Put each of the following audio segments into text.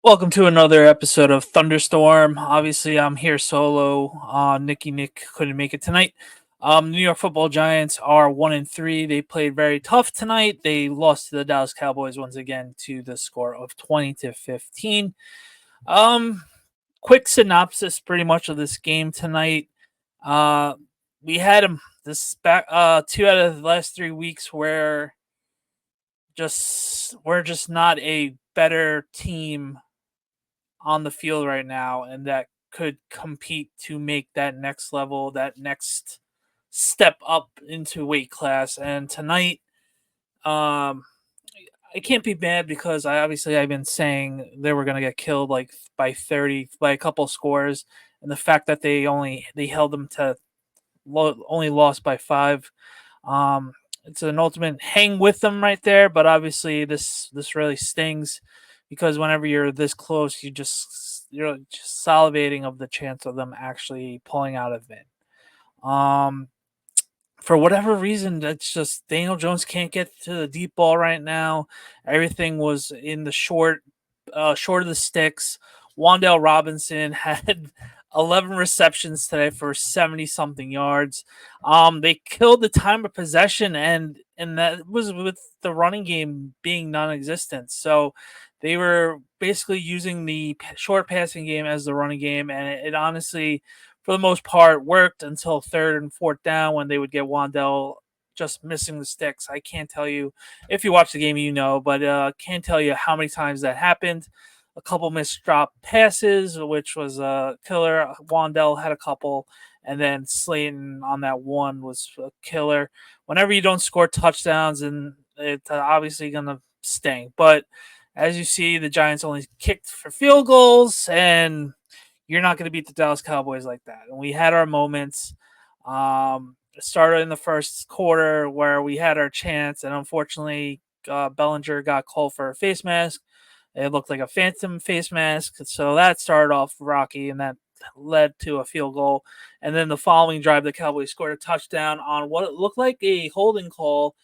Welcome to another episode of Thunderstorm. Obviously, I'm here solo. Nick couldn't make it tonight. New York Football Giants are 1-3. They played very tough tonight. They lost to the Dallas Cowboys once again to the score of 20-15. Um, Quick synopsis, pretty much of this game tonight. Uh, we had this back 2 out of the last 3 weeks where we're just not a better team on the field right now and that could compete to make that next level, that next step up into weight class. And tonight, um, I can't be mad because I've been saying they were gonna get killed like by 30 by a couple scores, and the fact that they held them to only lost by 5. Um, it's an ultimate hang with them right there, but obviously this really stings because whenever you're this close, you're just salivating of the chance of them actually pulling out a win. Um, for whatever reason, that's just Daniel Jones can't get to the deep ball right now. Everything was in the short of the sticks. Wandale Robinson had 11 receptions today for 70 something yards. They killed the time of possession, and that was with the running game being non-existent. So they were basically using the short passing game as the running game, and it honestly, for the most part, worked until third and fourth down when they would get Wandell just missing the sticks. I can't tell you if you watch the game, but can't tell you how many times that happened. A couple missed drop passes, which was a killer. Wandell had a couple, and then Slayton on that one was a killer. Whenever you don't score touchdowns, and it's obviously gonna sting. But as you see, the Giants only kicked for field goals, and you're not going to beat the Dallas Cowboys like that. And we had our moments. It started in the first quarter where we had our chance, and unfortunately, Bellinger got called for a face mask. It looked like a phantom face mask, so that started off rocky, and that led to a field goal. And then the following drive, the Cowboys scored a touchdown on what looked like a holding call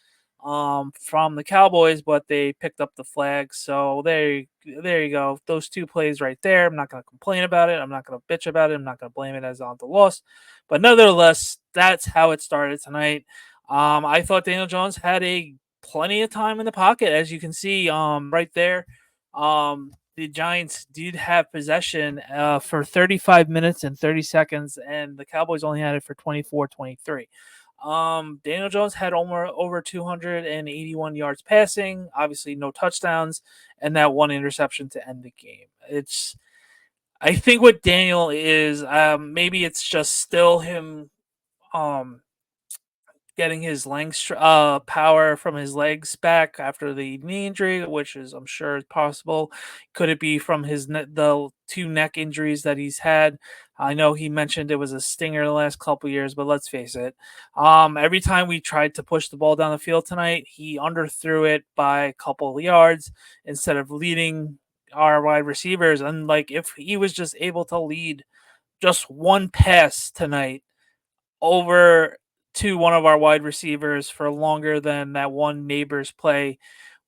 from the Cowboys, but they picked up the flag. So there you go. Those two plays right there. I'm not going to complain about it. I'm not going to bitch about it. I'm not going to blame it as on the loss. But nevertheless, that's how it started tonight. I thought Daniel Jones had a plenty of time in the pocket, as you can see right there. The Giants did have possession for 35 minutes and 30 seconds, and the Cowboys only had it for 24-23. Daniel Jones had over 281 yards passing, obviously no touchdowns, and that one interception to end the game. I think what Daniel is, maybe it's just still him, um, getting his power from his legs back after the knee injury, which is I'm sure is possible. Could it be from the two neck injuries that he's had? I know he mentioned it was a stinger the last couple years, but let's face it. Every time we tried to push the ball down the field tonight, he underthrew it by a couple of yards instead of leading our wide receivers. And like if he was just able to lead just one pass tonight over to one of our wide receivers for longer than that one neighbor's play,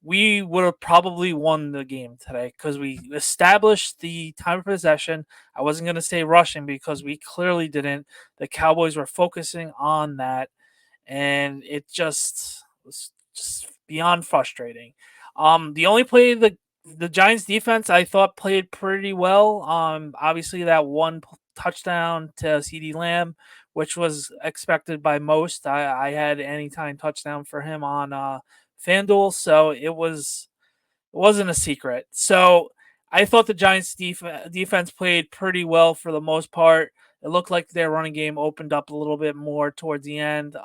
we would have probably won the game today because we established the time of possession. I wasn't going to say rushing because we clearly didn't. The Cowboys were focusing on that, and it just was just beyond frustrating. The only play the Giants defense I thought played pretty well. Obviously that one touchdown to CD Lamb, which was expected by most. I had anytime touchdown for him on FanDuel, so it wasn't a secret. So I thought the Giants defense played pretty well for the most part. It looked like their running game opened up a little bit more towards the end.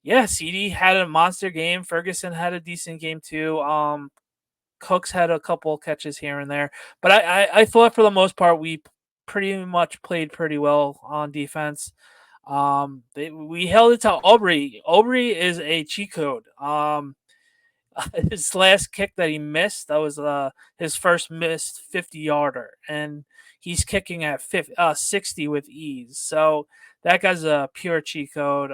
Yeah, CD had a monster game. Ferguson had a decent game too. Cooks had a couple catches here and there, but I thought for the most part pretty much played pretty well on defense. We held it to Aubrey. Aubrey is a cheat code. His last kick that he missed, that was his first missed 50-yarder, and he's kicking at 60 with ease. So that guy's a pure cheat code.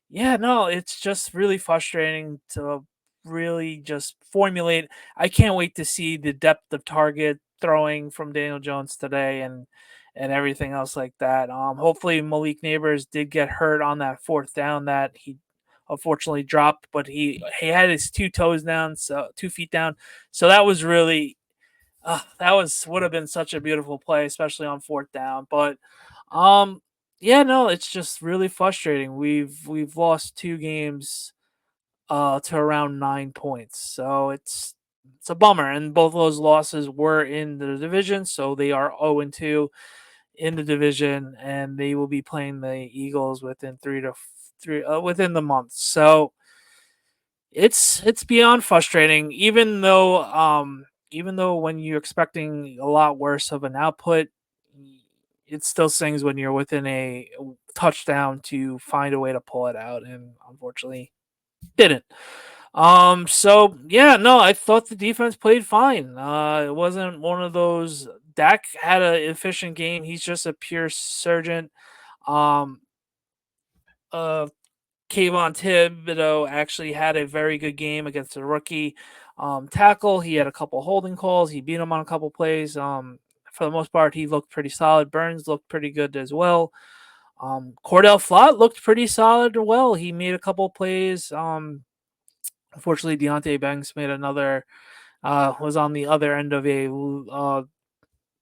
Yeah, no, it's just really frustrating to really just formulate. I can't wait to see the depth of target throwing from Daniel Jones today and everything else like that. Hopefully Malik Neighbors did get hurt on that fourth down that he unfortunately dropped, but he had his two toes down, so 2 feet down. So that was really that was would have been such a beautiful play, especially on fourth down. But um yeah, no, it's just really frustrating. We've lost 2 games to around 9 points. So it's a bummer. And both of those losses were in the division, so they are 0-2 in the division, and they will be playing the Eagles within 3 within the month. So it's beyond frustrating. Even though when you're expecting a lot worse of an output, it still sings when you're within a touchdown to find a way to pull it out, and unfortunately didn't. So yeah, no, I thought the defense played fine. It wasn't one of those. Dak had an efficient game. He's just a pure surgeon. Um, uh, Kayvon Thibodeau actually had a very good game against a rookie tackle. He had a couple holding calls. He beat him on a couple plays. For the most part, he looked pretty solid. Burns looked pretty good as well. Cordell Flott looked pretty solid. Well, he made a couple plays. Unfortunately, Deontay Banks made another. Was on the other end of a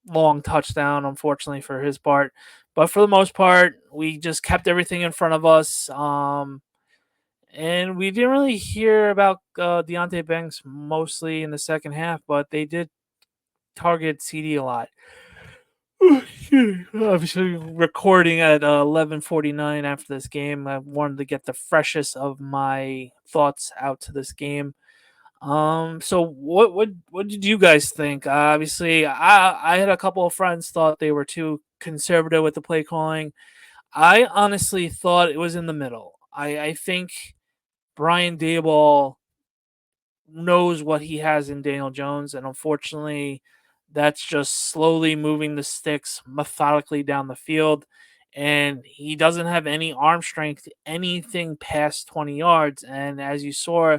long touchdown. Unfortunately for his part, but for the most part, we just kept everything in front of us. And we didn't really hear about Deontay Banks mostly in the second half, but they did target CD a lot. Obviously, recording at 11:49 after this game, I wanted to get the freshest of my thoughts out to this game. So what did you guys think? Obviously, I had a couple of friends thought they were too conservative with the play calling. I honestly thought it was in the middle. I think Brian Daboll knows what he has in Daniel Jones, and unfortunately, that's just slowly moving the sticks methodically down the field. And he doesn't have any arm strength, anything past 20 yards. And as you saw,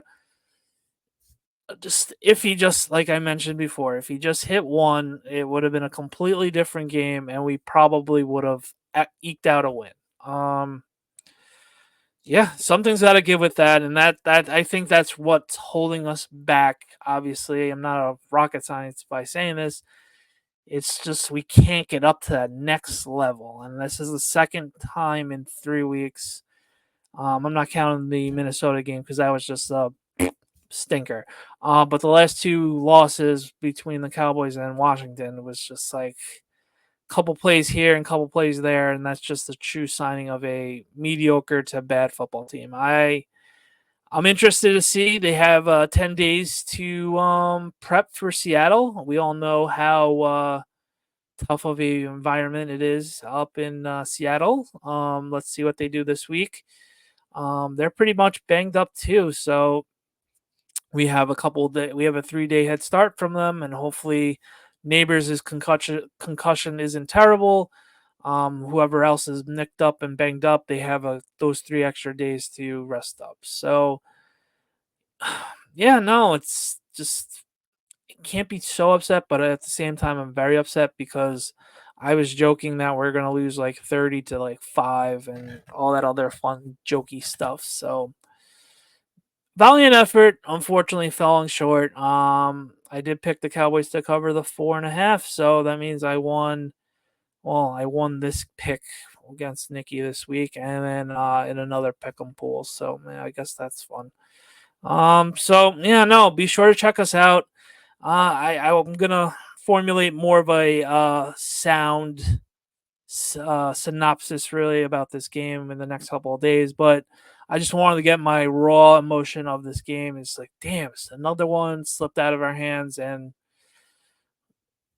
just if he just like I mentioned before, if he just hit one, it would have been a completely different game, and we probably would have eked out a win. Um, yeah, something's got to give with that, and that I think that's what's holding us back. Obviously, I'm not a rocket science by saying this. It's just we can't get up to that next level, and this is the second time in 3 weeks. I'm not counting the Minnesota game because that was just a stinker. But the last 2 losses between the Cowboys and Washington was just like couple plays here and couple plays there, and that's just the true signing of a mediocre to bad football team. I'm interested to see they have 10 days to prep for Seattle. We all know how tough of a environment it is up in Seattle. Let's see what they do this week. They're pretty much banged up too, so we have a 3 day head start from them, and hopefully Neighbors' concussion isn't terrible. Whoever else is nicked up and banged up, they have those 3 extra days to rest up. So yeah, no, it's just it can't be so upset, but at the same time I'm very upset because I was joking that we're gonna lose like 30 to like 5 and all that other fun jokey stuff. So valiant effort, unfortunately falling short. I did pick the Cowboys to cover the 4.5, so that means I won. Well, I won this pick against Nikki this week, and then in another pick'em pool. So man, I guess that's fun. So yeah, no, be sure to check us out. I'm gonna formulate more of a sound synopsis really about this game in the next couple of days, but I just wanted to get my raw emotion of this game. It's like, damn, it's another one slipped out of our hands, and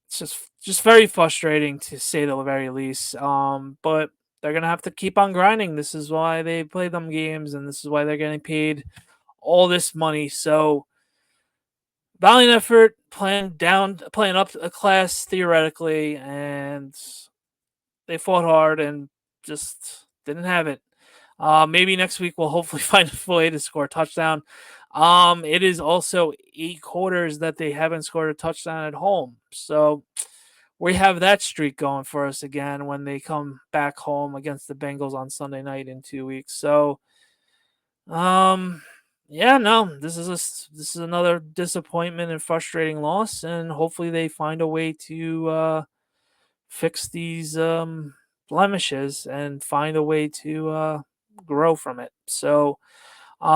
it's just very frustrating to say the very least. But they're gonna have to keep on grinding. This is why they play them games, and this is why they're getting paid all this money. So valiant effort, playing up a class theoretically, and they fought hard and just didn't have it. Maybe next week we'll hopefully find a way to score a touchdown. It is also 8 quarters that they haven't scored a touchdown at home. So we have that streak going for us again when they come back home against the Bengals on Sunday night in 2 weeks. So, um, yeah, no, this is another disappointment and frustrating loss, and hopefully they find a way to fix these blemishes and find a way to grow from it. So,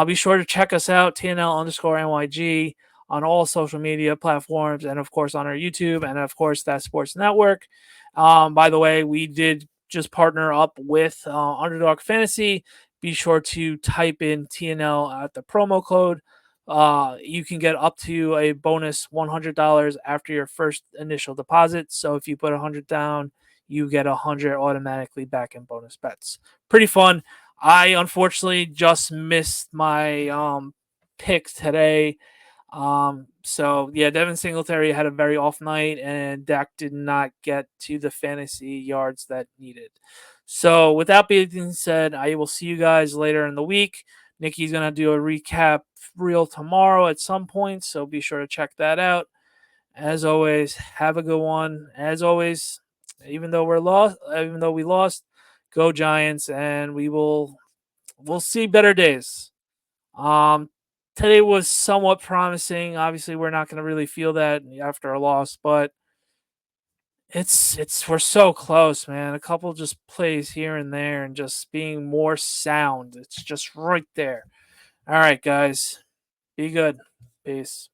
be sure to check us out, TNL underscore NYG, on all social media platforms, and of course on our YouTube, and of course that Sports Network. By the way, we did just partner up with Underdog Fantasy. Be sure to type in TNL at the promo code. You can get up to a bonus $100 after your first initial deposit. So if you put 100 down, you get 100 automatically back in bonus bets. Pretty fun. I unfortunately just missed my pick today. So yeah, Devin Singletary had a very off night, and Dak did not get to the fantasy yards that needed. So with that being said, I will see you guys later in the week. Nikki's gonna do a recap reel tomorrow at some point, so be sure to check that out. As always, have a good one. As always, even though we lost, go Giants, and we'll see better days. Um, Today was somewhat promising. Obviously, we're not going to really feel that after a loss, but it's we're so close, man. A couple just plays here and there, and just being more sound. It's just right there. All right, guys, be good. Peace.